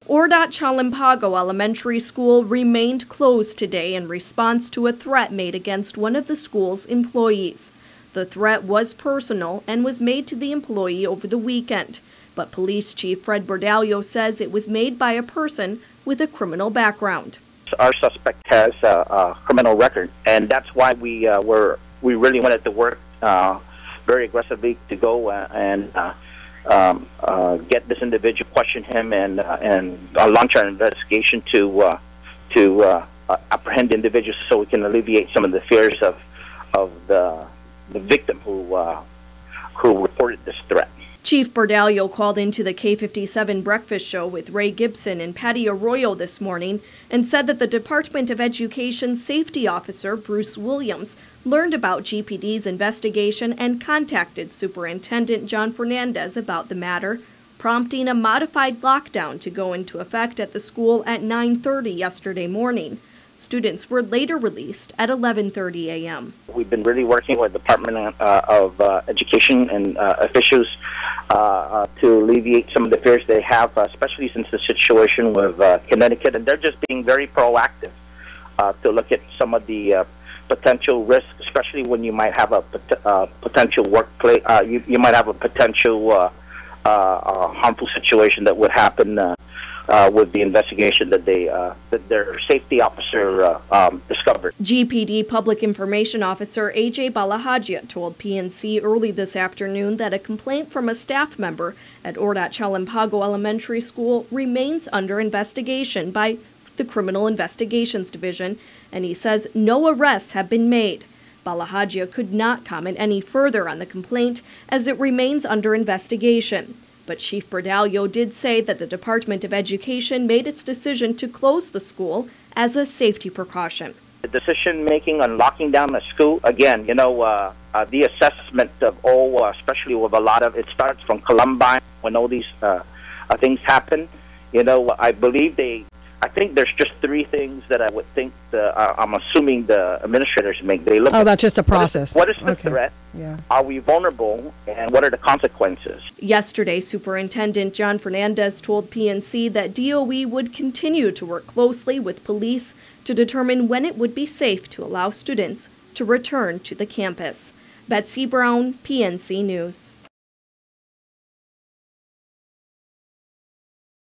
Ordat Chalampago Elementary School remained closed today in response to a threat made against one of the school's employees. The threat was personal and was made to the employee over the weekend, but Police Chief Fred Bordallo says it was made by a person with a criminal background. Our suspect has a criminal record, and that's why we really wanted to work very aggressively to go and get this individual, question him, and launch our investigation to apprehend the individuals so we can alleviate some of the fears of the victim who reported this threat. Chief Bordallo called into the K57 breakfast show with Ray Gibson and Patty Arroyo this morning and said that the Department of Education safety officer, Bruce Williams, learned about GPD's investigation and contacted Superintendent John Fernandez about the matter, prompting a modified lockdown to go into effect at the school at 9:30 yesterday morning. Students were later released at 11:30 a.m. We've been really working with the Department of Education and officials to alleviate some of the fears they have, especially since the situation with Connecticut, and they're just being very proactive to look at some of the potential risks, especially when you might have a potential workplace, you might have a potential harmful situation that would happen with the investigation that their safety officer discovered. GPD Public Information Officer A.J. Balahajia told PNC early this afternoon that a complaint from a staff member at Ordat Chalampago Elementary School remains under investigation by the Criminal Investigations Division, and he says no arrests have been made. Balahajia could not comment any further on the complaint as it remains under investigation. But Chief Bordallo did say that the Department of Education made its decision to close the school as a safety precaution. The decision-making on locking down the school, again, the assessment of all, especially with a lot of, it starts from Columbine when all these things happen. I think there's just three things that I would think, I'm assuming the administrators make. They look at, that's just a process. What is the threat? Yeah. Are we vulnerable? And what are the consequences? Yesterday, Superintendent John Fernandez told PNC that DOE would continue to work closely with police to determine when it would be safe to allow students to return to the campus. Betsy Brown, PNC News.